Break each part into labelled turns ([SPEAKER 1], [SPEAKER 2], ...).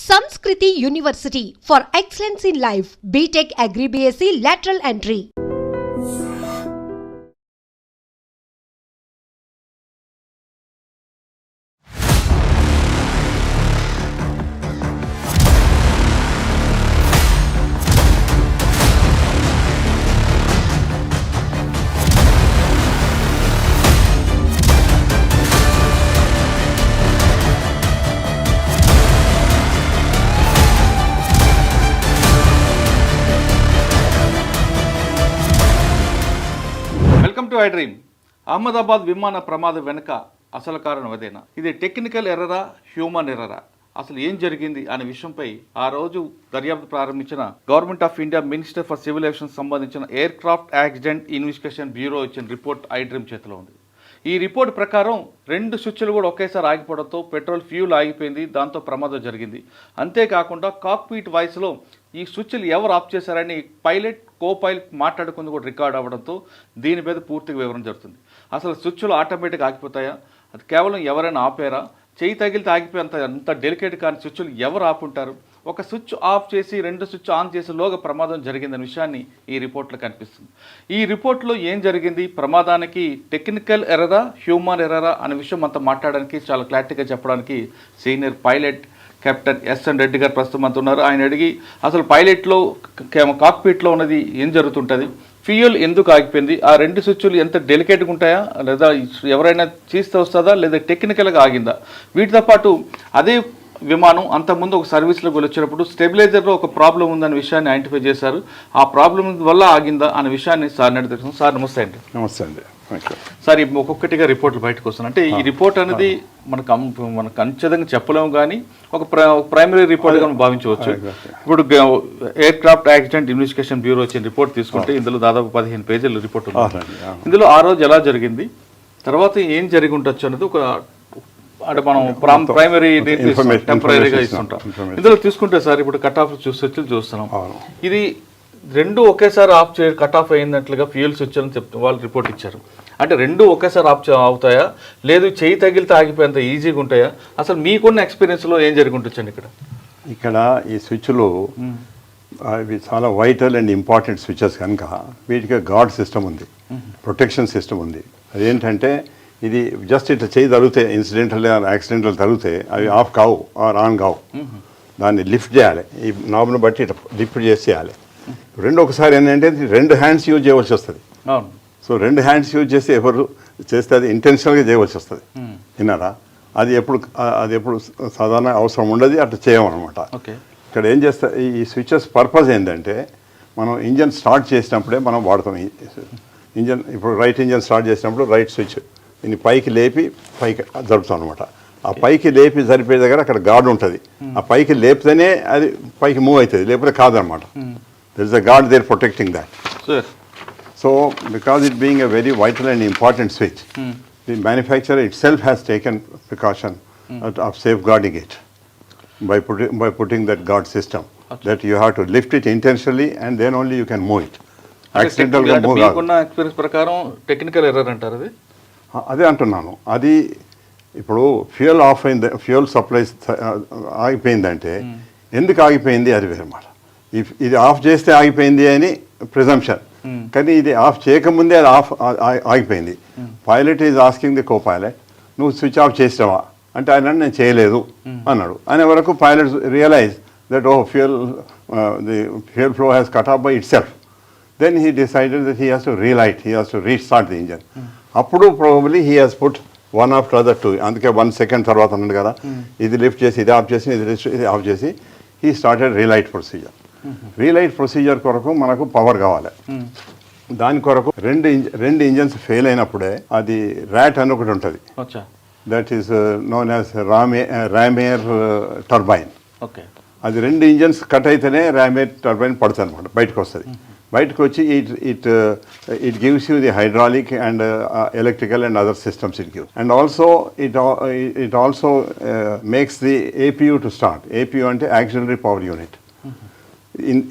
[SPEAKER 1] Sanskriti University for excellence in life. BTech Agri BSc lateral entry.
[SPEAKER 2] Welcome to I dream. Ahmedabad విమాన ప్రమాదం వెనుక అసలు కారణం అదేనా? ఇది టెక్నికల్ ఎర్రరా, హ్యూమన్ ఎర్రరా? అసలు ఏం జరిగింది అనే విషయంపై ఆ రోజు దర్యాప్తు ప్రారంభించిన government of India minister for civil aviation సంబంధించిన aircraft accident investigation bureau ఇచ్చిన రిపోర్ట్ ఐ డ్రీమ్ చేతిలో ఉంది. ఈ రిపోర్ట్ ప్రకారం 2 స్విచ్లు కూడా ఒకేసారి ఆగిపోవడంతో పెట్రోల్ ఫ్యూల్ ఆగిపోయింది, దాంతో ప్రమాదం జరిగింది. అంతేకాకుండా కాక్పీట్ వాయిస్లో ఈ స్విచ్లు ఎవరు ఆఫ్ చేశారని పైలట్ కో పైలట్ మాట్లాడుకుంది కూడా రికార్డ్ అవ్వడంతో దీని మీద పూర్తిగా వివరణ జరుగుతుంది. అసలు స్విచ్లు ఆటోమేటిక్గా ఆగిపోతాయా? అది కేవలం ఎవరైనా ఆపారా? చేయి తగిలితే ఆగిపోయేంత అంత డెలికేట్ కానీ స్విచ్లు ఎవరు ఆపుంటారు? ఒక స్విచ్ ఆఫ్ చేసి 2 స్విచ్ ఆన్ చేసేలోగా ప్రమాదం జరిగిందనే విషయాన్ని ఈ రిపోర్ట్లో కనిపిస్తుంది. ఈ రిపోర్ట్లో ఏం జరిగింది, ప్రమాదానికి టెక్నికల్ ఎర్రరా, హ్యూమన్ ఎర్రరా అనే విషయం అంతా మాట్లాడడానికి చాలా క్లారిటీగా చెప్పడానికి senior pilot captain S N Reddy గారు ప్రస్తుతం అంత ఉన్నారు. ఆయన అడిగి అసలు పైలట్లో కాక్పిట్లో ఉన్నది ఏం జరుగుతుంటుంది, ఫ్యూయల్ ఎందుకు ఆగిపోయింది, ఆ 2 స్విచ్లు ఎంత డెలికేట్గా ఉంటాయా, లేదా ఎవరైనా చేస్తే వస్తుందా, లేదా టెక్నికల్గా ఆగిందా? వీటితో పాటు అదే విమానం అంతకుముందు ఒక సర్వీస్లోకి వచ్చినప్పుడు స్టెబిలైజర్లో ఒక ప్రాబ్లం ఉందనే విషయాన్ని ఐడెంటిఫై చేశారు. ఆ ప్రాబ్లం వల్ల ఆగిందా అనే విషయాన్ని సార్ని అడుగుతాం. సార్ నమస్తే అండి.
[SPEAKER 3] నమస్తే అండి.
[SPEAKER 2] సార్ ఒక్కొక్కటిగా రిపోర్ట్లు బయటకు వస్తున్నాయి. అంటే ఈ రిపోర్ట్ అనేది మనకు ఖచ్చితంగా చెప్పలేము, కానీ ఒక ప్రైమరీ రిపోర్ట్గా మనం భావించవచ్చు. ఇప్పుడు air craft accident investigation bureau వచ్చిన రిపోర్ట్ తీసుకుంటే ఇందులో దాదాపు 15 పేజీల రిపోర్ట్ ఉంది. ఇందులో ఆ రోజు ఎలా జరిగింది, తర్వాత ఏం జరిగి ఉండొచ్చు అనేది ఒక అంటే మనం ప్రైమరీ టెంపరీగా ఇస్తుంటాం. ఇందులో తీసుకుంటే సార్ ఇప్పుడు కట్ ఆఫ్ చూస్తున్నాం. ఇది 2 ఒకేసారి ఆఫ్ కట్ ఆఫ్ అయినట్లుగా ఫ్యూయల్ స్విచ్ అని వాళ్ళు రిపోర్ట్ ఇచ్చారు. అంటే 2 ఒకేసారి ఆఫ్ అవుతాయా, లేదు చేయి తగిలితే ఆగిపోయేంత ఈజీగా ఉంటాయా? అసలు మీకున్న ఎక్స్పీరియన్స్లో ఏం జరిగి ఉంటుందండి
[SPEAKER 3] ఇక్కడ ఈ స్విచ్లు అవి చాలా వైటల్ అండ్ ఇంపార్టెంట్ స్విచెస్ కనుక వీటికి గార్డ్ సిస్టమ్ ఉంది, ప్రొటెక్షన్ సిస్టమ్ ఉంది. అదేంటంటే ఇది జస్ట్ ఇట్లా చేయి తగిలితే ఇన్సిడెంటల్ యాక్సిడెంటల్ తగిలితే అవి ఆఫ్ కావు ఆర్ ఆన్ కావు. దాన్ని లిఫ్ట్ చేయాలి, ఈ నాబ్ను బట్టి ఇట్లా లిఫ్ట్ చేసేయాలి. 2 ఒకసారి ఏంటంటే 2 హ్యాండ్స్ యూజ్ చేయవలసి వస్తుంది. సో 2 హ్యాండ్స్ యూజ్ చేస్తే ఎవరు చేస్తే అది ఇంటెన్షనల్గా చేయవలసి వస్తుంది. విన్నారా? అది ఎప్పుడు సాధారణ అవసరం ఉండదు, అట్లా చేయమన్నమాట. ఇక్కడ ఏం చేస్తా, ఈ స్విచెస్ పర్పస్ ఏంటంటే మనం ఇంజన్ స్టార్ట్ చేసినప్పుడే మనం వాడతాం. ఇంజన్ ఇప్పుడు రైట్ ఇంజన్ స్టార్ట్ చేసినప్పుడు రైట్ స్విచ్ దీన్ని పైకి లేపి పైకి జరుపుతాం అనమాట. ఆ పైకి లేపి జరిపే దగ్గర అక్కడ గార్డ్ ఉంటుంది. ఆ పైకి లేపితేనే అది పైకి మూవ్ అవుతుంది, లేకపోతే కాదనమాట. There is a guard there protecting that. So because it being a very vital and important switch, the manufacturer itself has taken precaution of safeguarding it by putting that guard system, that you have to lift it intentionally and then only you can move it. Accidental గా move కాదు.
[SPEAKER 2] మీకున్న experience ప్రకారం technical error అంటారు అది?
[SPEAKER 3] అదే అంటున్నాను. అది ఇప్పుడు ఫ్యూయల్ ఆఫ్ అయింది, ఫ్యూయల్ సప్లై ఆగిపోయిందంటే ఎందుకు ఆగిపోయింది అది వేరన్నమాట. ఇది ఆఫ్ చేస్తే ఆగిపోయింది అని ప్రిజంప్షన్, కానీ ఇది ఆఫ్ చేయకముందే అది ఆగిపోయింది. Pilot is asking the co pilot, నువ్వు స్విచ్ ఆఫ్ చేసావా అంటే ఆయన నేను చేయలేదు అన్నాడు. అనే వరకు pilot realise that the fuel flow has cut off by itself. Then he decided that he has to relight, he has to restart the engine. అప్పుడు probably he has put one after other 2. అందుకే 1 second తర్వాత అన్నాడు కదా, ఇది lift చేసి ఇది of చేసి ఇది ఆఫ్ చేసి హీ స్టార్టెడ్ రీలైట్ ప్రొసీజర్. రీలైట్ ప్రొసీజర్ కొరకు మనకు పవర్ కావాలి. దాని కొరకు 2 ఇంజన్స్ ఫెయిల్ అయినప్పుడే అది ర్యాట్ అని ఒకటి ఉంటుంది. That is known as ram air turbine. అది 2 ఇంజన్స్ కట్ అయితేనే ర్యామేర్ టర్బైన్ పడుతుంది అనమాట, బయటకు వస్తుంది. బయటకు వచ్చి it gives you the hydraulic and electrical and other systems it gives. And also it also makes the APU to start. APU అంటే auxiliary power unit.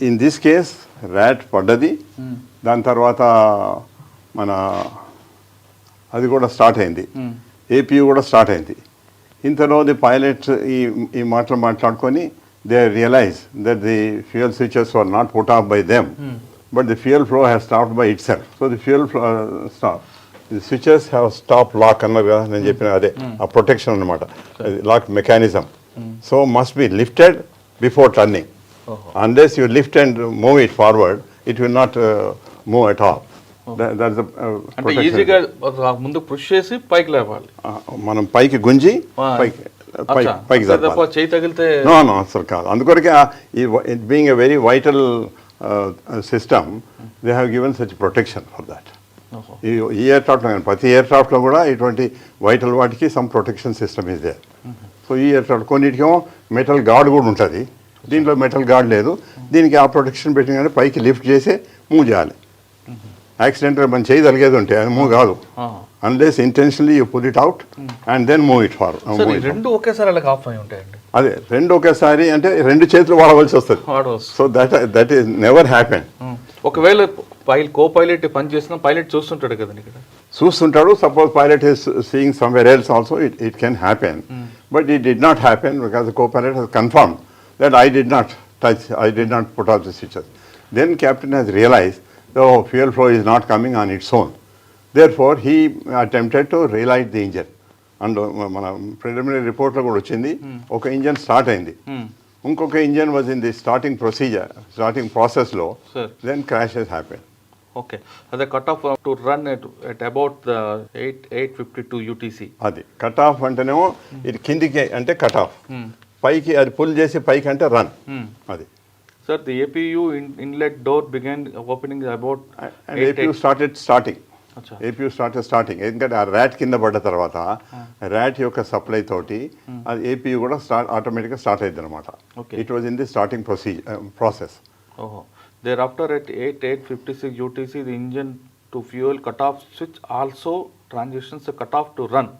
[SPEAKER 3] In this case rat పడ్డది, దాని తర్వాత మన అది కూడా స్టార్ట్ అయింది, APU కూడా start అయింది. ఇంతలో ది పైలట్ ఈ మాటలు మాట్లాడుకొని they realized that the fuel switches were not put off by them, but the fuel flow has stopped by itself. So the fuel flow stopped. The switches have stop lock అన్నారు కదా నేను చెప్పిన అదే ఆ protection అనమాట lock mechanism so must be lifted before turning unless you lift and move it forward it will not move at all.
[SPEAKER 2] అంటే ఈజీగా ముందు పుష్ చేసి పైకి లేవాలి,
[SPEAKER 3] మనం పైకి గుంజి పైకి
[SPEAKER 2] చేయి తగిలితే
[SPEAKER 3] నో అసలు కాదు. అందుకొరకే it being a very vital system they have given such protection for that. ఈ ఎయిర్క్రాఫ్ట్లో కానీ ప్రతి ఎయిర్క్రాఫ్ట్లో కూడా ఇటువంటి వైటల్ వాటికి some protection system is there. So ఈ ఎయిర్క్రాఫ్ట్ కొన్నిటికేమో మెటల్ గార్డ్ కూడా ఉంటుంది, దీంట్లో మెటల్ గార్డ్ లేదు. దీనికి ఆ ప్రొటెక్షన్ పెట్టిన పైకి లిఫ్ట్ చేసి మూవ్ చేయాలి. యాక్సిడెంటల్ మనం చేయి తలిగేది ఉంటే అది మూవ్ కాదు unless intentionally you pull it out and then move it forward.
[SPEAKER 2] రెండు ఒకేసారి అలా ఆఫ్ అయి ఉంటాయండి.
[SPEAKER 3] అదే రెండు ఒకేసారి అంటే రెండు చేతులు వాడవలసి వస్తుంది. So that is never happen.
[SPEAKER 2] ఒకవేళ కో పైలట్ పని చేసిన పైలట్ చూస్తుంటాడు కదండి, ఇక్కడ
[SPEAKER 3] చూస్తుంటాడు. Suppose pilot is seeing somewhere else also it can happen, but it did not happen because copilot he's confirm that I did not touch, I did not put off the switches. Then captain has realized the fuel flow is not coming on its own. Therefore, he attempted to relight the engine. And మన preliminary రిపోర్ట్లో కూడా వచ్చింది ఒక engine start అయింది, ఇంకొక engine was in the starting ప్రాసెస్లో then crashes happen.
[SPEAKER 2] Okay, అదే cut off to run at about 8:52 UTC.
[SPEAKER 3] అది కట్ ఆఫ్ అంటేనేమో ఇది కిందికి అంటే కట్ ఆఫ్, పైకి అది పుల్ చేసి పైకి అంటే రన్. అది
[SPEAKER 2] sir the APU inlet door began opening about
[SPEAKER 3] APU started ఎందుకంటే ఆ ర్యాట్ కింద పడ్డ తర్వాత ర్యాట్ యొక్క సప్లై తోటి అది APU కూడా ఆటోమేటిక్గా స్టార్ట్ అయింది అనమాట. It was in the starting process.
[SPEAKER 2] ఓహో, thereafter at 8:56 UTC the engine two fuel cut off switch also transitions cut off to run.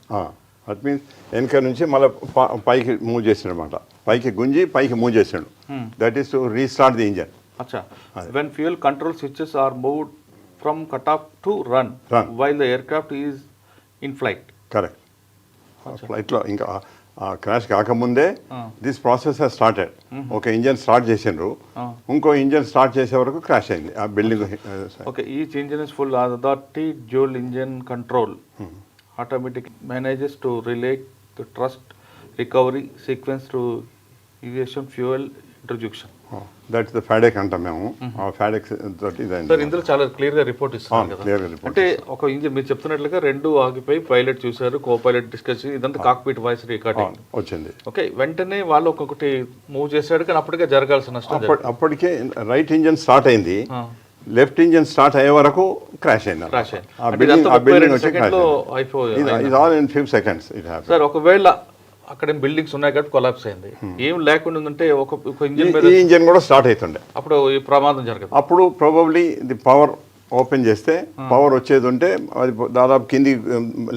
[SPEAKER 3] That means వెనక నుంచి మళ్ళీ పైకి మూవ్ చేసిండు అనమాట, పైకి గుంజి పైకి మూవ్ చేసిండు. That is to restart the engine.
[SPEAKER 2] అచ్చా, when fuel control switches are moved from cut off to run while the aircraft is in flight.
[SPEAKER 3] Correct. ఫ్లైట్లో ఇంకా క్రాష్ కాకముందే దిస్ ప్రాసెస్ హెస్ స్టార్టెడ్. ఒక ఇంజన్ స్టార్ట్ చేసిండ్రు, ఇంకో engine start చేసే వరకు crash అయింది ఆ building.
[SPEAKER 2] Okay, each engine is full authority dual engine control automatic manages to relate the thrust recovery sequence to aviation fuel introduction.
[SPEAKER 3] That's the FADEC అంటాం మేము. ఆ FADEC తోటి
[SPEAKER 2] సార్ ఇందులో చాలా క్లియర్గా రిపోర్ట్ ఇస్తాను కదా. అంటే ఒక ఇంజిన్ మీరు చెప్తున్నట్లుగా రెండు ఆగిపోయి పైలట్ చూశారు, కో పైలట్ డిస్కస్, ఇదంతా కాక్పిట్ వాయిస్ రికార్డింగ్ వచ్చింది. ఓకే, వెంటనే వాళ్ళు ఒక్కొక్కటి మూవ్ చేశాడు, కానీ అప్పటికే జరగాల్సిన నష్టం
[SPEAKER 3] అప్పటికే రైట్ ఇంజన్ స్టార్ట్ అయింది, లెఫ్ట్ ఇంజన్ స్టార్ట్ అయ్యే వరకు క్రాష్ అయింది.
[SPEAKER 2] సార్ ఒకవేళ అక్కడ బిల్డింగ్స్ ఉన్నాయి కాబట్టి కొలాప్స్ అయింది, ఏం లేకుండా ఉందంటే ఒక ఇంజన్ మీద
[SPEAKER 3] ఇంజన్ కూడా స్టార్ట్ అవుతుండే
[SPEAKER 2] అప్పుడు ఈ ప్రమాదం జరగదు.
[SPEAKER 3] అప్పుడు ప్రాబబ్లీ ది పవర్ ఓపెన్ చేస్తే పవర్ వచ్చేది ఉంటే అది దాదాపు కింది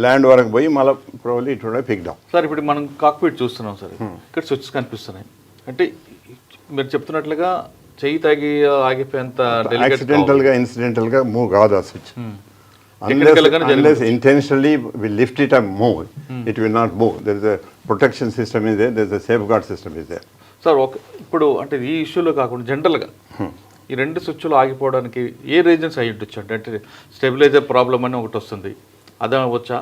[SPEAKER 3] ల్యాండ్ వరకు పోయి మళ్ళీ probably it would pick down.
[SPEAKER 2] Sir ఇప్పుడు మనం కాక్పిట్ చూస్తున్నాం సార్, ఇక్కడ స్విచ్ కనిపిస్తున్నాయి, అంటే మీరు చెప్తున్నట్లుగా చెయ్యి తాగి ఆగిపోయేంత
[SPEAKER 3] యాక్సిడెంటల్గా ఇన్సిడెంటల్గా మూవ్ కాదు ఆ switch. Unless intentionally we lift it and move, it will not move. There is a protection system is there, there is a safeguard system is there.
[SPEAKER 2] Sir ఇప్పుడు అంటే ఈ ఇష్యూలో కాకుండా జనరల్గా ఈ రెండు స్విచ్లు ఆగిపోవడానికి ఏ రీజన్స్ అయ్యి ఉండొచ్చు? అంటే స్టెబిలైజర్ ప్రాబ్లమ్ అని ఒకటి వస్తుంది, అదే వచ్చా?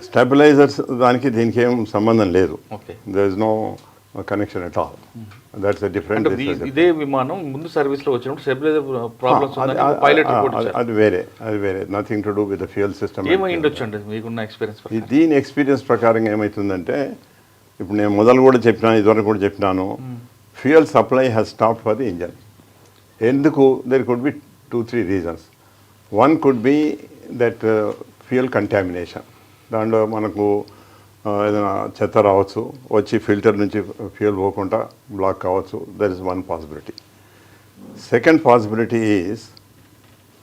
[SPEAKER 3] స్టెబిలైజర్స్ దానికి దీనికి ఏం సంబంధం లేదు.
[SPEAKER 2] Okay,
[SPEAKER 3] there is no connection at all. That's a different.
[SPEAKER 2] ఇదే విమానం ముందు సర్వీస్ లో వచ్చినప్పుడు స్టెబిలైజర్ ప్రాబ్లమ్స్ ఉందని పైలట్ రిపోర్ట్ ఇచ్చారు.
[SPEAKER 3] అది వేరే nothing to do with the fuel system.
[SPEAKER 2] ఏమై ఉండొచ్చండి మీకున్న ఎక్స్పీరియన్స్?
[SPEAKER 3] దీని ఎక్స్పీరియన్స్ ప్రకారంగా ఏమవుతుందంటే ఇప్పుడు నేను మొదలు కూడా చెప్పినాను, ఇదివరకు కూడా చెప్పినాను, fuel supply has stopped for the engine. ఎందుకు? There could be 2-3 reasons. One could be that fuel contamination, దాంట్లో మనకు ఏదైనా చెత్త రావచ్చు, వచ్చి ఫిల్టర్ నుంచి ఫ్యూయల్ పోకుండా బ్లాక్ కావచ్చు. That is one possibility. Second possibility is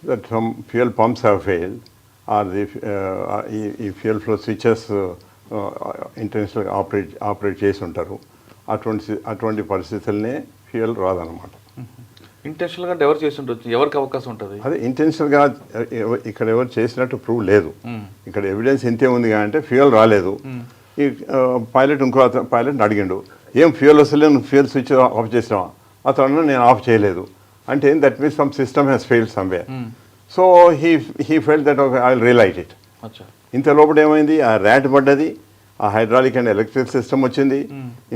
[SPEAKER 3] that some fuel pumps have failed or the ఈ ఫ్యూయల్ ఫ్లో స్విచెస్ ఇంటెన్షనల్గా ఆపరేట్ చేసి ఉంటారు. అటువంటి పరిస్థితులనే ఫ్యూయల్ రాదనమాట.
[SPEAKER 2] ఇంటెన్షనల్గా అంటే ఎవరు చేసి ఉండొచ్చు, ఎవరికి అవకాశం ఉంటుంది?
[SPEAKER 3] అదే ఇంటెన్షనల్గా ఇక్కడ ఎవరు చేసినట్టు ప్రూవ్ లేదు. ఇక్కడ ఎవిడెన్స్ ఇంతే ఉంది అంటే ఫ్యూయల్ రాలేదు. ఈ పైలట్ ఇంకో పైలట్ని అడిగిండు, ఏం ఫ్యూయల్ వస్తలే, నువ్వు ఫ్యూయల్ స్విచ్ ఆఫ్ చేసినావా? అతను నేను ఆఫ్ చేయలేదు అంటే that means some system has failed somewhere. So he felt that I will relight it. ఇంత లోపల ఏమైంది, ఆ ర్యాట్ పడ్డది, ఆ హైడ్రాలిక్ అండ్ ఎలక్ట్రిక్ సిస్టమ్ వచ్చింది,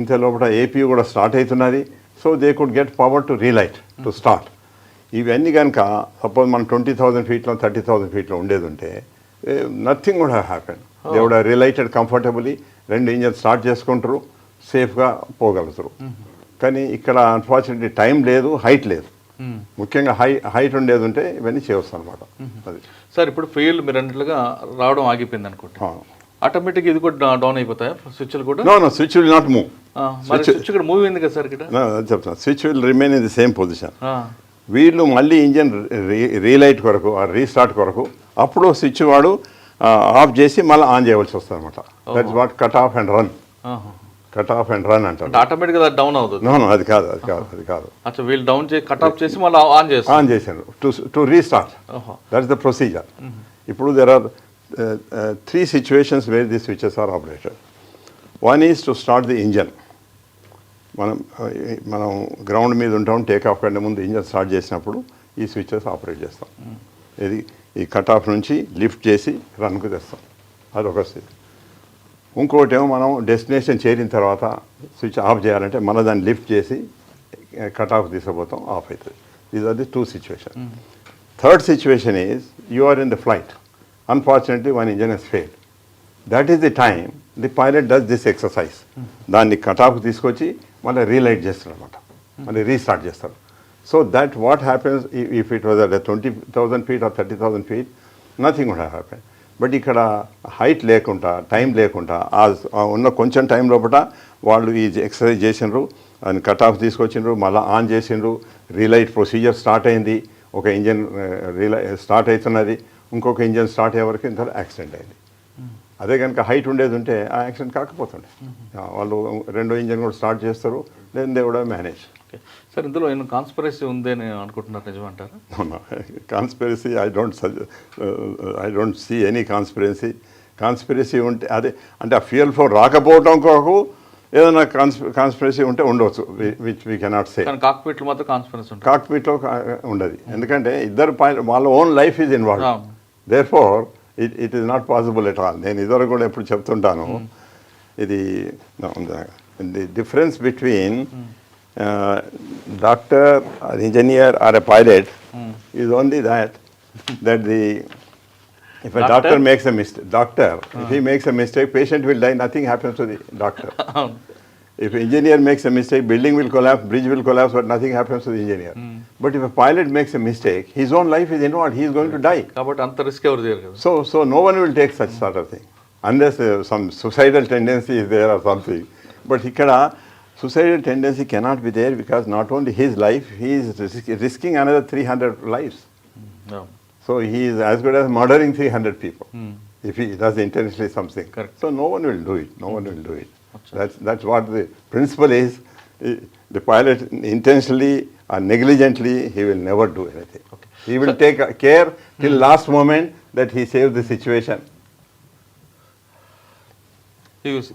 [SPEAKER 3] ఇంత లోపల ఏపీ కూడా స్టార్ట్ అవుతున్నది. So they could get power to relight to start. ఇవన్నీ కనుక సపోజ్ మనం 20,000 ఫీట్లో 30,000 ఫీట్లో ఉండేది ఉంటే nothing would have happen. They would have relighted comfortably, 2 engine start చేసుకుంటారు, సేఫ్గా పోగలుగుతారు. కానీ ఇక్కడ అన్ఫార్చునేట్లీ టైం లేదు, హైట్ లేదు. ముఖ్యంగా హైట్ ఉండేది ఉంటే ఇవన్నీ చేయవచ్చు అనమాట. అది
[SPEAKER 2] సార్ ఇప్పుడు ఫ్యూయల్ మీరు అన్నట్లుగా రావడం ఆగిపోయింది అనుకుంటా, ఆటోమేటిక్ ఇది కూడా డౌన్ అయిపోతాయి స్విచ్లు కూడా?
[SPEAKER 3] No switch will not move.
[SPEAKER 2] Switch ఇక్కడ మూవ్ అయింది కదా సార్ ఇక్కడ?
[SPEAKER 3] చెప్తాను, switch will remain in the same position. వీళ్ళు మళ్ళీ ఇంజన్ రీలైట్ కొరకు, రీస్టార్ట్ కొరకు అప్పుడు స్విచ్ వాడు ఆఫ్ చేసి మళ్ళీ ఆన్ చేయవలసి వస్తుంది అనమాట. That's what cut off and run. Cut off and run అంటారు.
[SPEAKER 2] ఆటోమేటిక్ గా డౌన్ అవుతుంది?
[SPEAKER 3] నో అది కాదు.
[SPEAKER 2] అచ్చా, వీళ్ళు డౌన్ చేసి కట్ ఆఫ్ చేసి మళ్ళీ ఆన్
[SPEAKER 3] చేశారు to restart. That's the procedure. ఇప్పుడు there are 3 situations where these switches are operated. One is to start the engine. మనం గ్రౌండ్ మీద ఉంటాం, టేక్ ఆఫ్ కంటే ముందు ఇంజన్ స్టార్ట్ చేసినప్పుడు ఈ స్విచెస్ ఆపరేట్ చేస్తాం. ఇది ఈ కట్ ఆఫ్ నుంచి లిఫ్ట్ చేసి రన్కు తెస్తాం, అదొక స్థితి. ఇంకోటి ఏమో మనం డెస్టినేషన్ చేరిన తర్వాత స్విచ్ ఆఫ్ చేయాలంటే మళ్ళీ దాన్ని లిఫ్ట్ చేసి కట్ ఆఫ్ తీసుకుపోతాం, ఆఫ్ అవుతుంది. These are the 2 situations. Third situation is you are in the flight. Unfortunately, one engine has failed. That is the time the pilot does this exercise. దాన్ని cut off తీసుకొచ్చి మళ్ళీ relight చేస్తారు అనమాట, మళ్ళీ restart చేస్తారు. So that what happens if it was at 20,000 feet or 30,000 feet, nothing would happen. But ఇక్కడ height లేకుండా, time లేకుండా, ఉన్న కొంచెం టైం లోపల వాళ్ళు ఈ ఎక్సర్సైజ్ చేసినారు, దాన్ని కట్ ఆఫ్ తీసుకొచ్చిండ్రు, మళ్ళీ ఆన్ చేసిండ్రు, రీలైట్ ప్రొసీజర్ స్టార్ట్ అయింది, ఒక ఇంజన్ స్టార్ట్ అవుతున్నది, ఇంకొక ఇంజన్ స్టార్ట్ అయ్యే వరకు ఇంత యాక్సిడెంట్ అయింది. అదే కనుక హైట్ ఉండేది ఉంటే ఆ యాక్సిడెంట్ కాకపోతుండే. వాళ్ళు 2వ ఇంజన్ కూడా స్టార్ట్ చేస్తారు, then they would have manage.
[SPEAKER 2] Sir ఇందులో ఏమైనా కాన్స్పిరసీ ఉంది అని అనుకుంటున్నారు, నిజమంటారా?
[SPEAKER 3] Conspiracy I don't see any conspiracy ఉంటే అదే అంటే ఆ ఫ్యూయల్ ఫ్లో రాకపోవడం కొరకు ఏదైనా కాన్స్పిరసీ ఉంటే ఉండవచ్చు, విచ్ వీ కెనాట్ సే.
[SPEAKER 2] కాక్పిట్లో మాత్రం కాన్స్పిరసీ ఉంటుంది? కాక్పిట్లో
[SPEAKER 3] ఉండదు, ఎందుకంటే ఇద్దరు వాళ్ళ own life is involve. Therefore it is not possible at all. నేను ఇదివరకు కూడా ఎప్పుడు చెప్తుంటాను, ఇది the difference between doctor or engineer or a pilot is only that the if a doctor makes a mistake, if he makes a mistake, patient will die, nothing happens to the doctor. If engineer makes a mistake, building will collapse, bridge will collapse, but nothing happens to the engineer. But if a pilot makes a mistake, his own life is involved, he is going to die.
[SPEAKER 2] Kabatti anta risk evaru cheyaleru.
[SPEAKER 3] So no one will take such sort of thing unless some suicidal tendency is there or something. But ikkada suicidal tendency cannot be there because not only his life, he is risking another 300 lives.
[SPEAKER 2] No.
[SPEAKER 3] So he is as good as murdering 300 people if he does intentionally something.
[SPEAKER 2] Correct.
[SPEAKER 3] So no one will do it. That's what the principle is. The pilot intentionally or negligently, he will never do anything. Okay. He will take care till last moment that he saves the situation.
[SPEAKER 2] This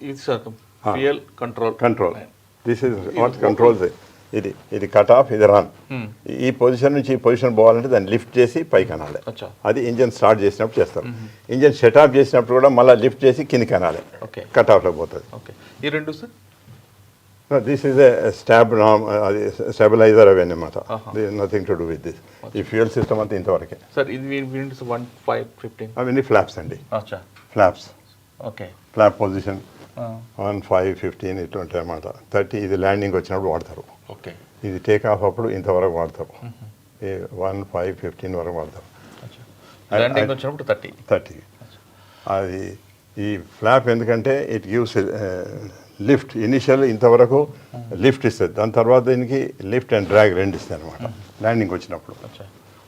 [SPEAKER 2] fuel control.
[SPEAKER 3] This is what controls it. ఇది cut off, ఇది run. ఈ position నుంచి ఈ position పోవాలంటే దాన్ని lift చేసి పైకి అనాలి. అది ఇంజన్ స్టార్ట్ చేసినప్పుడు చేస్తారు. ఇంజన్ షట్ ఆఫ్ చేసినప్పుడు కూడా మళ్ళీ లిఫ్ట్ చేసి కిందికి అనాలి, కట్ ఆఫ్లో పోతుంది.
[SPEAKER 2] ఈ రెండు సార్,
[SPEAKER 3] దిస్ ఈజ్ స్టాబిలైజర్ అవి అన్నమాట. Nothing to do with this. ఈ ఫ్యూయల్ సిస్టమ్ అంతా ఇంతవరకే
[SPEAKER 2] సార్. ఇది 1.5-15
[SPEAKER 3] అవన్నీ ఫ్లాప్స్ అండి. ఫ్లాప్స్, ఫ్లాప్ పొజిషన్ 1.5-15 ఇటువంటి అన్నమాట. 30 ఇది ల్యాండింగ్ వచ్చినప్పుడు వాడతారు. ఇది టేక్ ఆఫ్ అప్పుడు ఇంతవరకు వాడతారు, 1.5-15 వరకు వాడతారు. 30 అది ఈ ఫ్లాప్ ఎందుకంటే ఇట్ గివ్స్ లిఫ్ట్. ఇనిషియల్ ఇంతవరకు లిఫ్ట్ ఇస్తుంది, దాని తర్వాత దీనికి లిఫ్ట్ అండ్ డ్రాగ్ రెండు ఇస్తుంది అనమాట ల్యాండింగ్ వచ్చినప్పుడు.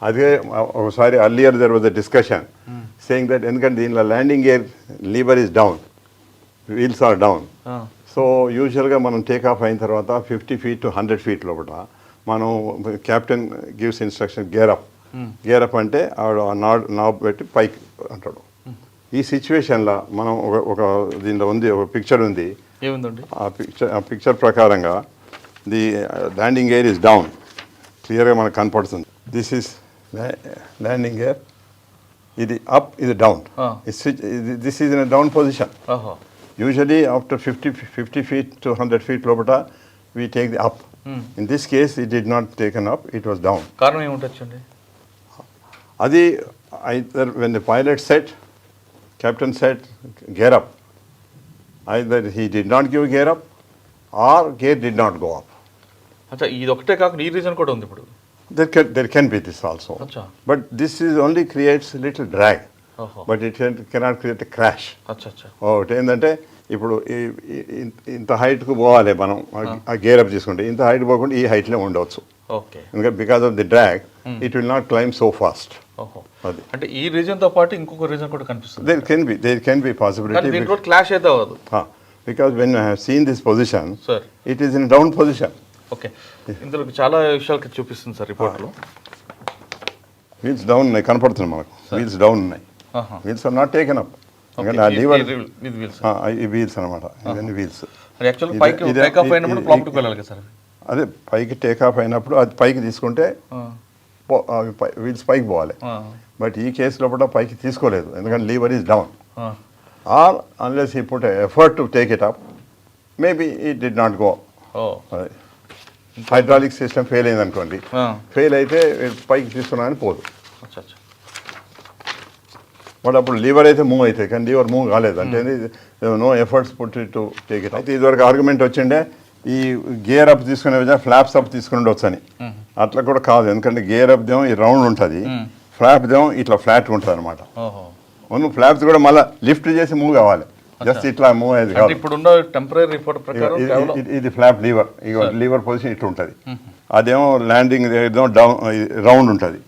[SPEAKER 3] అదే ఒకసారి earlier there was a discussion saying that ఎందుకంటే దీనిలో landing gear lever is down, wheels are down. So యూజువల్గా మనం టేక్ ఆఫ్ అయిన తర్వాత 50 feet to 100 feet లోపల మనం captain gives instruction gear up అంటే ఆవిడ నాబ్ పెట్టి పైకి అంటాడు. ఈ సిచ్యువేషన్లో మనం ఒక దీనిలో ఉంది, ఒక పిక్చర్ ఉంది,
[SPEAKER 2] ఏముందండి
[SPEAKER 3] ఆ పిక్చర్ ప్రకారంగా the landing gear is down, క్లియర్గా మనకు కనపడుతుంది. దిస్ ఈస్ ల్యాండింగ్ గేర్, ఇది అప్, ఇది down. This is in down position. Usually after 50 feet to 100 feet లోపల we take the up. In this case it did not taken up, it was down.
[SPEAKER 2] కారణం ఏముంటొచ్చండి?
[SPEAKER 3] అది either when the pilot said, captain said gear up, either he did not give gear up or gear did not go up.
[SPEAKER 2] అచ్చా, ఇది ఒకటే కాకుండా ఈ reason కూడా ఉంది ఇప్పుడు.
[SPEAKER 3] There can be this also.
[SPEAKER 2] Achha.
[SPEAKER 3] But this is only creates little drag. But it cannot create a crash. ఒకటి ఏంటంటే ఇప్పుడు ఇంత హైట్కు పోవాలి మనం ఆ గేర్ అప్ తీసుకుంటే, ఇంత హైట్ పోకుండా ఈ హైట్లో ఉండవచ్చు. ఎందుకంటే because of the drag it will not claim so fast.
[SPEAKER 2] అది అంటే ఈ రీజన్ తో పాటు ఇంకొక రీజన్ కూడా కనిపిస్తుంది.
[SPEAKER 3] There can be possibility
[SPEAKER 2] clash అయితే అవ్వదు.
[SPEAKER 3] Because when I have seen this position it is in down position.
[SPEAKER 2] Okay, ఇందులో చాలా విషయాలు చూపిస్తుంది సార్ రిపోర్ట్లో.
[SPEAKER 3] వీల్స్ డౌన్ ఉన్నాయి, కనపడుతున్నాయి మనకు. వీల్స్ డౌన్ ఉన్నాయి, wheels are not taken up. Wheels అనమాట, ఇవన్నీ వీల్స్. అదే పైకి టేక్ ఆఫ్ అయినప్పుడు అది పైకి తీసుకుంటే వీల్స్ పైకి పోవాలి. బట్ ఈ కేసు లోపల పైకి తీసుకోలేదు, ఎందుకంటే lever is down. Or unless he put effort to take it up, maybe it did not go. Hydraulic system fail అయింది అనుకోండి, ఫెయిల్ అయితే పైకి తీసుకున్నామని పోదు. బట్ అప్పుడు లీవర్ అయితే మూవ్ అవుతాయి, కానీ లీవర్ మూవ్ కాలేదు అంటే no efforts put to take it. అయితే ఇదివరకు ఆర్గ్యుమెంట్ వచ్చిండే ఈ గేర్ అప్ తీసుకునే విధంగా ఫ్లాప్స్ అప్ తీసుకుని ఉండొచ్చు అని. అట్లా కూడా కాదు, ఎందుకంటే గేర్ అప్ దేమో ఈ రౌండ్ ఉంటుంది, ఫ్లాప్ దేమో ఇట్లా ఫ్లాట్ ఉంటుంది అనమాట. అవును, ఫ్లాప్స్ కూడా మళ్ళీ లిఫ్ట్ చేసి మూవ్ కావాలి, జస్ట్ ఇట్లా మూవ్ అయ్యేది కాదు.
[SPEAKER 2] ఇప్పుడున్న టెంపరరీ రిపోర్ట్ ప్రకారం
[SPEAKER 3] ఇది ఫ్లాప్ లీవర్, లీవర్ పొజిషన్ ఇట్లా ఉంటుంది. అదేమో ల్యాండింగ్ ఏదో డౌన్ రౌండ్ ఉంటుంది.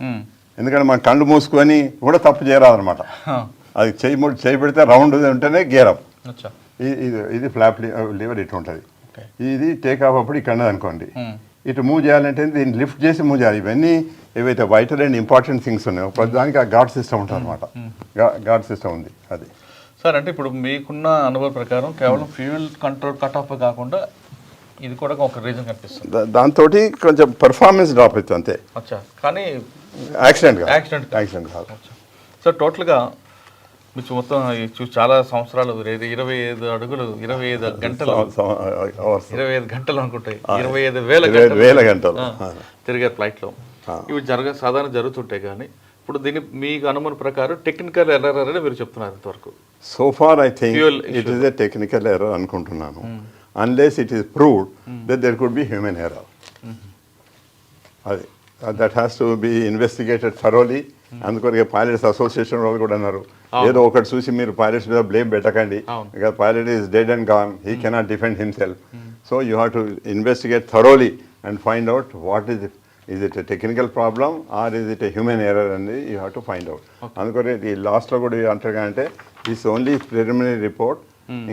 [SPEAKER 3] ఎందుకంటే మనం కళ్ళు మూసుకొని కూడా తప్పు చేయరాదనమాట. అది చేయి పెడితే రౌండ్ ఉంటేనే గేర్ అప్. ఇది ఫ్లాప్ లీవర్ ఇటు ఉంటుంది. ఇది టేక్ ఆఫ్ అప్పుడు ఇక్కడ అనుకోండి, ఇటు మూవ్ చేయాలంటే దీన్ని లిఫ్ట్ చేసి మూవ్ చేయాలి. ఇవన్నీ ఏవైతే వైటల్ అండ్ ఇంపార్టెంట్ థింగ్స్ ఉన్నాయో ప్రతిదానికి ఆ గార్డ్ సిస్టమ్ ఉంటుంది అనమాట. గార్డ్ సిస్టమ్ ఉంది అది.
[SPEAKER 2] సార్ అంటే ఇప్పుడు మీకున్న అనుభవం ప్రకారం కేవలం ఫ్యూయల్ కంట్రోల్ కట్ ఆఫ్ కాకుండా ఇది కూడా ఒక రీజన్ కనిపిస్తుంది.
[SPEAKER 3] దాంతో కొంచెం పర్ఫార్మెన్స్ డ్రాప్ అవుతుంది అంతే.
[SPEAKER 2] అచ్చా, కానీ
[SPEAKER 3] యాక్సిడెంట్ కాదు.
[SPEAKER 2] సార్ టోటల్గా మీరు మొత్తం చూసి చాలా సంవత్సరాలు 25 అడుగులు 25 గంటలు 25 గంటలు అనుకుంటాయి, 25,000 గంటలు తిరిగే ఫ్లైట్లో ఇవి సాధారణ జరుగుతుంటాయి. కానీ ఇప్పుడు దీన్ని మీకు అనుమానం ప్రకారం టెక్నికల్ ఎర్రర్ అని మీరు చెప్తున్నారు ఇంతవరకు.
[SPEAKER 3] So far I think it is a technical error అనుకుంటున్నాను, unless it is proved that there could be human error. అది that has to be investigated thoroughly. అందుకొరకే పైలట్స్ అసోసియేషన్ వాళ్ళు కూడా అన్నారు, ఏదో ఒకటి చూసి మీరు పైలట్స్ మీద బ్లేమ్ పెట్టకండి, because pilot is dead and gone, he cannot defend himself. So you have to investigate thoroughly and find out what is it a technical problem or is it a human error అనేది you have to find out. అందుకని ఈ లాస్ట్లో కూడా అంటారు అంటే this only preliminary report,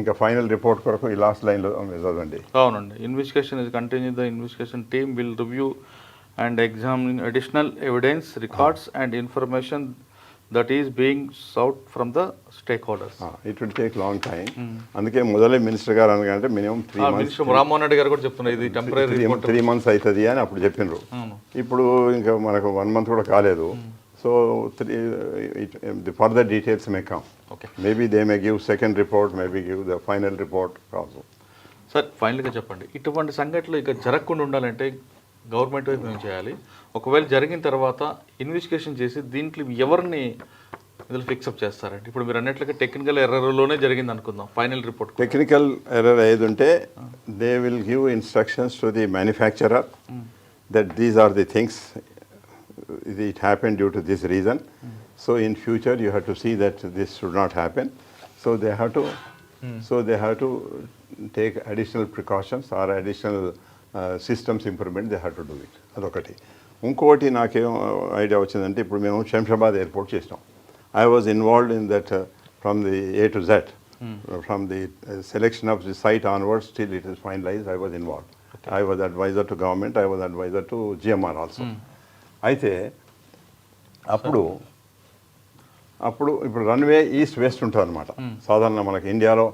[SPEAKER 3] ఇంకా final report కొరకు ఈ లాస్ట్ లైన్లో చదవండి.
[SPEAKER 2] అవునండి. Investigation is continue, the investigation team will review and examining additional evidence, records and information that is being sought from the stakeholders.
[SPEAKER 3] It will take long time. అందుకే మొదలే minister గారు అనగానే minimum 3 months.
[SPEAKER 2] Rammohan Reddy గారు కూడా చెప్తున్నారు ఇది టెంపరరీ రిపోర్ట్
[SPEAKER 3] 3 months అవుతుంది అని అప్పుడు చెప్పినారు. ఇప్పుడు ఇంకా మనకు 1 month కూడా కాలేదు. So the further details may come. Okay. Maybe they may give second report, maybe give the final report also.
[SPEAKER 2] Sir ఫైనల్గా చెప్పండి, ఇటువంటి సంఘటనలు ఇక జరగకుండా ఉండాలంటే గవర్నమెంట్ వైపు ఏం చేయాలి? ఒకవేళ జరిగిన తర్వాత ఇన్వెస్టిగేషన్ చేసి దీంట్లో ఎవరిని ఇందులో ఫిక్సప్ చేస్తారండి? ఇప్పుడు మీరు అన్నట్లుగా టెక్నికల్ ఎర్రర్లోనే జరిగింది అనుకుందాం, ఫైనల్ రిపోర్ట్
[SPEAKER 3] టెక్నికల్ ఎర్రర్ ఏది ఉంటే they will give instructions to the manufacturer that these are the things, it happen due to this reason. So in future you have to see that this should not happen. So they have to take additional precautions or additional systems improvement they have to do it. అదొకటి. ఇంకోటి నాకేం idea వచ్చిందంటే ఇప్పుడు మేము Shamshabad airport చేసినాం. I was involved in that from the A to Z, from the selection of the site onwards till it is finalised. I was involved. I was advisor to government, I was advisor to GMR also. అయితే అప్పుడు ఇప్పుడు runway east west ఉంటుంది అనమాట. సాధారణ మనకి ఇండియాలో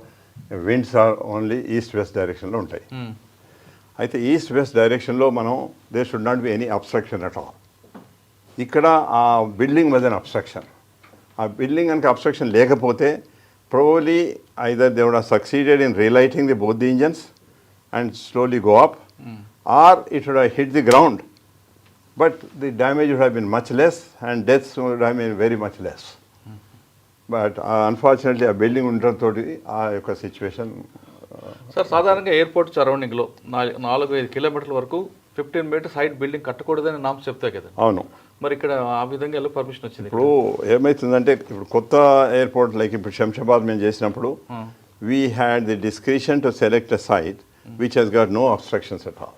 [SPEAKER 3] winds are only east west డైరెక్షన్లో ఉంటాయి. అయితే ఈస్ట్ వెస్ట్ డైరెక్షన్లో మనం they should not be any obstruction at all. ఇక్కడ ఆ బిల్డింగ్ వాజ్ అన్ అబ్స్ట్రక్షన్. ఆ బిల్డింగ్ కనుక అబ్స్ట్రక్షన్ లేకపోతే probably either they would have succeeded in relighting both the engines and slowly go up, or it would have hit the ground, but the damage would have been much less and deaths would have been very much less. But unfortunately a building ఉండడంతో ఆ యొక్క situation.
[SPEAKER 2] Sir సాధారణంగా airport సరౌండింగ్లో 4-5 కిలోమీటర్ల వరకు 15 metres height building కట్టకూడదని norms చెప్తాయి కదా.
[SPEAKER 3] అవును.
[SPEAKER 2] మరి ఇక్కడ ఆ విధంగా ఎలా పర్మిషన్ వచ్చింది?
[SPEAKER 3] ఇప్పుడు ఏమవుతుందంటే ఇప్పుడు కొత్త ఎయిర్పోర్ట్ లైక్ ఇప్పుడు శంషాబాద్ మేము చేసినప్పుడు we had the discretion to select a site which has got no obstructions at all.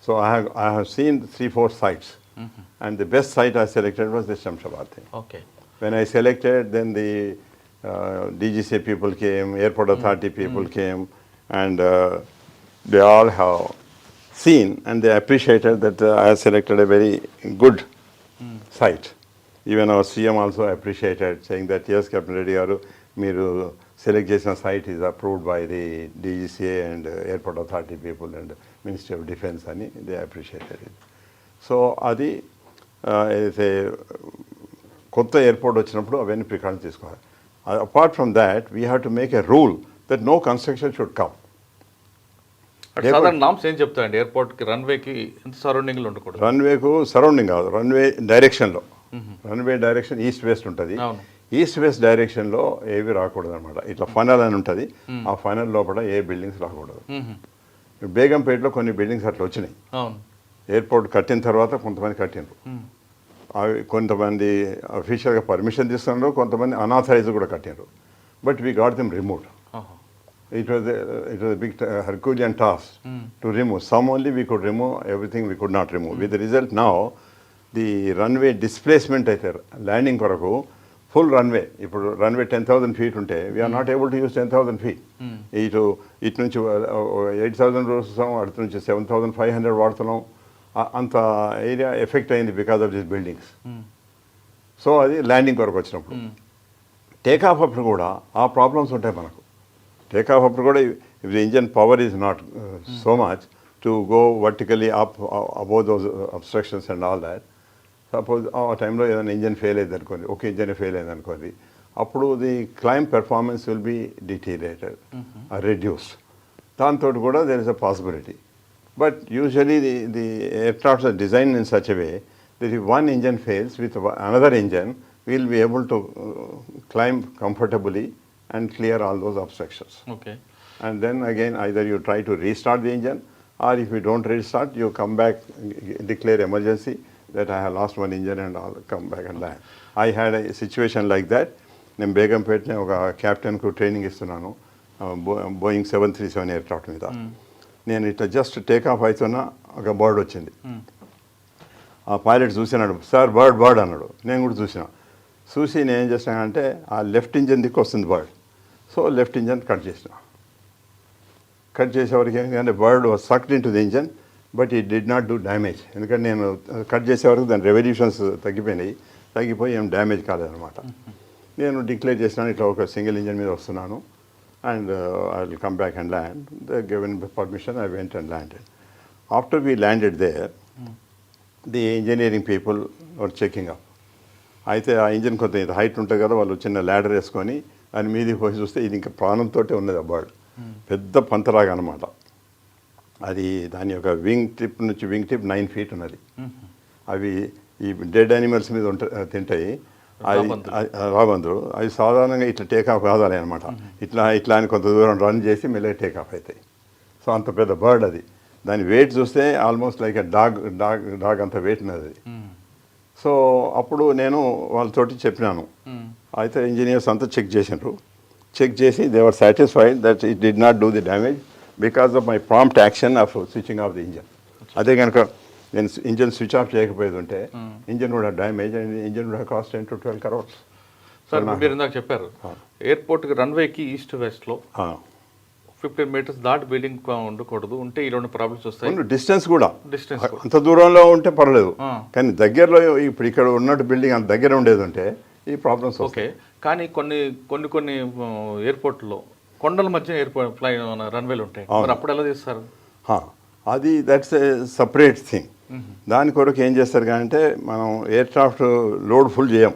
[SPEAKER 3] So I have seen 3-4 sites and the best site I selected was the Shamshabad thing.
[SPEAKER 2] Okay.
[SPEAKER 3] When I selected, then the DGCA people came, airport authority people came, and they all have seen and they appreciated that I selected a very good site. Even our CM also appreciated, saying that yes, Captain Reddy garu, meeru select chesina site is approved by the DGCA and airport authority people and Ministry of Defence ani they appreciated it. So adi is a కొత్త airport వచ్చినప్పుడు అవన్నీ precautions తీసుకోవాలి. Apart from that we have to make a rule that no construction should come.
[SPEAKER 2] సాధారణ norms ఏం చెప్తాయండి ఎయిర్పోర్ట్కి రన్వేకి ఎంత సరౌండింగ్లో ఉండకూడదు?
[SPEAKER 3] రన్వేకు సరౌండింగ్ కాదు, రన్వే డైరెక్షన్లో. రన్వే డైరెక్షన్ ఈస్ట్ వెస్ట్ ఉంటుంది. ఈస్ట్ వెస్ట్ డైరెక్షన్లో ఏవి రాకూడదు అనమాట. ఇట్లా ఫనల్ అని ఉంటుంది, ఆ ఫనల్ లోపల ఏ బిల్డింగ్స్ రాకూడదు. బేగంపేటలో కొన్ని బిల్డింగ్స్ అట్లా వచ్చినాయి. ఎయిర్పోర్ట్ కట్టిన తర్వాత కొంతమంది కట్టినారు. అవి కొంతమంది అఫీషియల్గా పర్మిషన్ తీసుకున్నారు, కొంతమంది అనాథరైజ్ కూడా కట్టినారు. But we got them removed. It was a big Herculean task to remove. Some only we could remove, everything we could not remove. With the result now, the runway displacement అయితే landing కొరకు full runway. ఇప్పుడు runway 10,000 feet ఉంటే we are not able to use 10,000 feet. ఇటు నుంచి 8,000 చూస్తాం, అటు నుంచి 7,500 వాడుతున్నాం. అంత ఏరియా ఎఫెక్ట్ అయింది because of this buildings. So అది ల్యాండింగ్ కొరకు వచ్చినప్పుడు. టేకాఫ్ అప్పుడు కూడా ఆ ప్రాబ్లమ్స్ ఉంటాయి మనకు. టేకాఫ్ అప్పుడు కూడా if the engine power is not so much to go vertically up above those obstructions and all that. Suppose ఆ టైంలో ఏదైనా ఇంజన్ ఫెయిల్ అయింది అనుకోండి, ఒక ఇంజన్ ఫెయిల్ అయింది అనుకోండి, అప్పుడు the climb performance will be deteriorated or reduced. దాంతో కూడా there is a possibility. But usually the aircrafts are designed in such a way that if one engine fails, with another engine, we will be able to climb comfortably and clear all those obstructions.
[SPEAKER 2] Okay.
[SPEAKER 3] And then again, either you try to restart the engine, or if you don't restart, you come back, declare emergency that I have lost one engine and I'll come back and land. I had a situation like that. నేను బేగంపేటనే ఒక క్యాప్టెన్కు training ఇస్తున్నాను Boeing 737 aircraft మీద. నేను ఇట్లా just take off అవుతున్నా ఒక bird వచ్చింది. ఆ పైలట్ చూసినాడు, సార్ బర్డ్ అన్నాడు. నేను కూడా చూసి నేను ఏం చేసినానంటే ఆ లెఫ్ట్ ఇంజన్ దిక్కు వస్తుంది bird. So left engine cut చేసేవరకు ఏంటంటే bird was sucked into the engine, but it did not do damage. ఎందుకంటే నేను కట్ చేసేవరకు దాని రెవల్యూషన్స్ తగ్గిపోయి ఏం డ్యామేజ్ కాలేదన్నమాట. నేను డిక్లేర్ చేసినాను ఇట్లా ఒక సింగిల్ ఇంజన్ మీద వస్తున్నాను and I will come back and land. They given permission, I went and landed. After we landed there, the engineering people were checking up. అయితే ఆ ఇంజిన్ కొంత హైట్ ఉంటుంది కదా, వాళ్ళు చిన్న ల్యాడర్ వేసుకొని దాని మీదకి పోయి చూస్తే ఇది ఇంకా ప్రాణంతో ఉన్నది ఆ బర్డ్. పెద్ద పంతలాగా అనమాట అది. దాని యొక్క వింగ్ టిప్ 9 feet ఉన్నది. అవి ఈ డెడ్ యానిమల్స్ మీద తింటాయి. అది రాబందులు అవి సాధారణంగా ఇట్లా టేకాఫ్ కావాలి అనమాట. ఇట్లా అని కొంత దూరం రన్ చేసి మెల్లగా టేకాఫ్ అవుతాయి. సో అంత పెద్ద బర్డ్ అది. దాని వెయిట్ చూస్తే ఆల్మోస్ట్ లైక్ ఎ డాగ్ అంత వెయిట్ ఉన్నది అది. సో అప్పుడు నేను వాళ్ళతోటి చెప్పినాను. అయితే ఇంజనీర్స్ అంతా చెక్ చేసి they were satisfied that it did not do the damage because of my prompt action of switching of the engine. అదే కనుక నేను ఇంజన్ స్విచ్ ఆఫ్ చేయకపోయేది ఉంటే ఇంజన్ కూడా డ్యామేజ్ అండ్ ఇంజన్ కూడా కాస్ట్ 10 to 12 crores.
[SPEAKER 2] సార్ మీరు ఇందాక చెప్పారు ఎయిర్పోర్ట్కి రన్వేకి ఈస్ట్ వెస్ట్లో 15 meters దాటి బిల్డింగ్ ఉండకూడదు, ఉంటే ఈ 2 ప్రాబ్లమ్స్ వస్తాయి.
[SPEAKER 3] డిస్టెన్స్ కూడా అంత దూరంలో ఉంటే పర్లేదు, కానీ దగ్గరలో ఇప్పుడు ఇక్కడ ఉన్నట్టు బిల్డింగ్ అంత దగ్గర ఉండేది ఉంటే ఈ ప్రాబ్లమ్స్.
[SPEAKER 2] ఓకే, కానీ కొన్ని ఎయిర్పోర్ట్లో కొండల మధ్య ఎయిర్పోర్ట్ రన్వేలు ఉంటాయి, మరి అప్పుడు ఎలా చేస్తారు?
[SPEAKER 3] అది దట్స్ ఏ సపరేట్ థింగ్. దాని కొరకు ఏం చేస్తారు అంటే మనం ఎయిర్ క్రాఫ్ట్ లోడ్ ఫుల్ చేయం,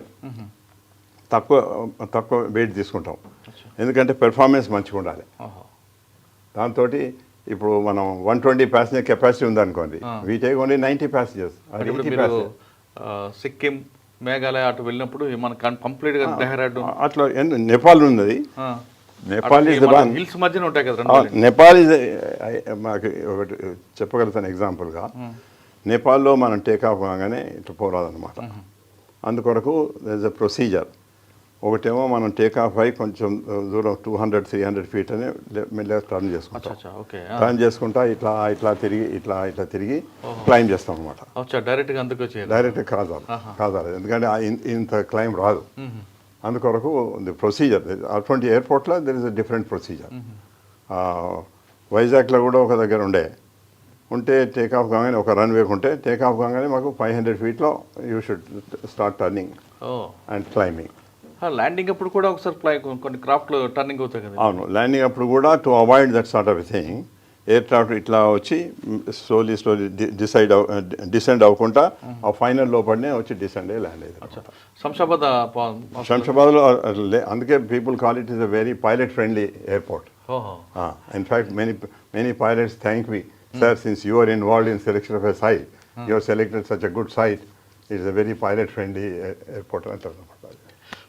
[SPEAKER 3] తక్కువ వెయిట్ తీసుకుంటాం, ఎందుకంటే పెర్ఫార్మెన్స్ మంచిగా ఉండాలి. దాంతో ఇప్పుడు మనం 120 ప్యాసింజర్ కెపాసిటీ ఉందనుకోండి, we take only 90 passengers.
[SPEAKER 2] Sikkim, Meghalaya అటు వెళ్ళినప్పుడు మన కంప్లీట్ గా డెహ్రాడూన్
[SPEAKER 3] అట్లా నేపాల్ ఉన్నది. Nepal is the one.
[SPEAKER 2] Hills మధ్యన ఉంటాయి కదా.
[SPEAKER 3] నేపాల్ ఇస్ మాకు ఒకటి చెప్పగలుగుతాను ఎగ్జాంపుల్గా. నేపాల్లో మనం టేకాఫ్ కాగానే ఇట్లా పోరాదన్నమాట. అందుకొరకు దర్ ఇస్ అ ప్రొసీజర్. ఒకటేమో మనం టేకాఫ్ అయి కొంచెం దూరం 200-300 ఫీట్ అని మెల్లగా టర్న్ చేసుకుంటాం. టర్న్ చేసుకుంటా ఇట్లా తిరిగి క్లైమ్ చేస్తాం అనమాట. డైరెక్ట్ కాదాలి, ఎందుకంటే ఇంత క్లైమ్ రాదు. అందుకొరకు ది ప్రొసీజర్ అటువంటి ఎయిర్పోర్ట్లో there is a different procedure. వైజాగ్లో కూడా ఒక దగ్గర ఉంటే టేకాఫ్ కాగానే ఒక రన్వే ఉంటే టేకాఫ్ కాగానే మాకు 500 ఫీట్లో you should start turning and climbing.
[SPEAKER 2] Landing అప్పుడు కూడా ఒకసారి కొన్ని క్రాఫ్ట్లో టర్నింగ్ అవుతాయి కదా.
[SPEAKER 3] అవును, ల్యాండింగ్ అప్పుడు కూడా to avoid that sort of thing air craft ఇట్లా వచ్చి స్లోలీ డిసెండ్ అవ్వకుండా ఆ ఫైనల్ లోపలనే వచ్చి డిసెండ్ అయ్యి ల్యాండ్ అయ్యింది. శంషాబాద్లో అందుకే people call it is a very pilot friendly airport. In fact many pilots thank me, sir, since you are involved in selection of a site, you have selected such a good site. It is a very pilot friendly airport.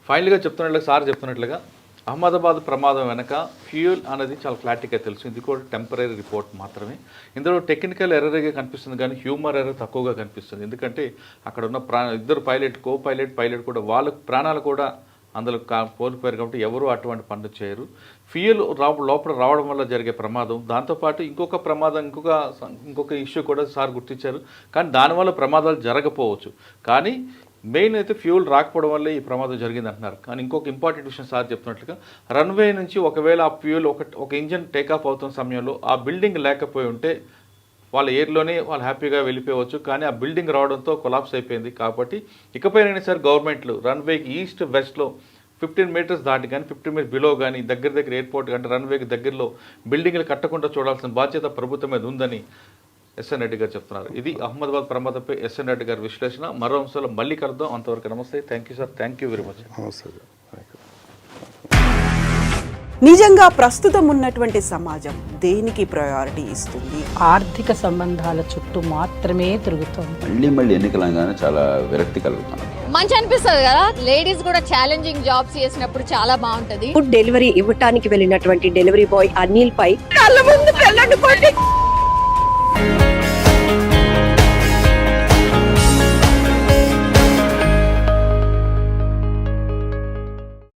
[SPEAKER 2] ఫైనల్గా sir చెప్తున్నట్లుగా Ahmedabad ప్రమాదం వెనక fuel అనేది చాలా క్లారిటీగా తెలుసు. ఇది కూడా temporary report మాత్రమే. ఇందులో టెక్నికల్ ఎర్రర్గా కనిపిస్తుంది కానీ హ్యూమర్ ఎర్రర్ తక్కువగా కనిపిస్తుంది. ఎందుకంటే అక్కడ ఉన్న ఇద్దరు కో పైలట్ కూడా వాళ్ళ ప్రాణాలు కూడా అందులో కోల్పోయారు కాబట్టి ఎవరు అటువంటి పనులు చేయరు. ఫ్యూయల్ లోపల రావడం వల్ల జరిగే ప్రమాదం, దాంతోపాటు ఇంకొక ఇష్యూ కూడా సార్ గుర్తించారు. కానీ దానివల్ల ప్రమాదాలు జరగకపోవచ్చు, కానీ మెయిన్ అయితే ఫ్యూయల్ రాకపోవడం వల్లే ఈ ప్రమాదం జరిగింది అంటున్నారు. కానీ ఇంకొక ఇంపార్టెంట్ విషయం సార్ చెప్తున్నట్లుగా రన్వే నుంచి ఒకవేళ ఆ ఫ్యూయల్ ఒక ఇంజన్ టేకాఫ్ అవుతున్న సమయంలో ఆ బిల్డింగ్ లేకపోయి ఉంటే వాళ్ళ ఎయిర్లోనే వాళ్ళు హ్యాపీగా వెళ్ళిపోవచ్చు. కానీ ఆ బిల్డింగ్ రావడంతో కొలాప్స్ అయిపోయింది. కాబట్టి ఇకపైనా సార్ గవర్నమెంట్లు రన్వేకి ఈస్ట్ వెస్ట్లో 15 మీటర్స్ దాటి కానీ 15 మీటర్స్ బిలో కానీ దగ్గర ఎయిర్పోర్ట్ అంటే రన్వేకి దగ్గరలో బిల్డింగ్లు కట్టకుండా చూడాల్సిన బాధ్యత ప్రభుత్వం మీద ఉందని ఎస్ఎన్ రెడ్డి గారు చెప్తున్నారు. ఇది అహ్మదాబాద్ ప్రమాదంపై ఎస్ఎన్ రెడ్డి గారి విశ్లేషణ. మరో అంశాలు మళ్ళీ కలుద్దాం. అంతవరకు నమస్తే. Thank you sir. Thank you very much.
[SPEAKER 3] నమస్తే.
[SPEAKER 4] నిజంగా ప్రస్తుతం ఉన్నటువంటి సమాజం దేనికి ప్రయారిటీ ఇస్తుంది?
[SPEAKER 5] ఆర్థిక సంబంధాల చుట్టూ మాత్రమే తిరుగుతుంది.
[SPEAKER 6] మళ్ళీ ఎన్నికలంగానే చాలా విరక్తి కలుగుతాను.
[SPEAKER 7] మంచి అనిపిస్తుంది కదా, లేడీస్ కూడా ఛాలెంజింగ్ జాబ్స్ చేసినప్పుడు చాలా బాగుంటది.
[SPEAKER 8] ఫుడ్ డెలివరీ ఇవ్వటానికి వెళ్ళినటువంటి డెలివరీ బాయ్ అనిల్ పై కళ్ళ ముందు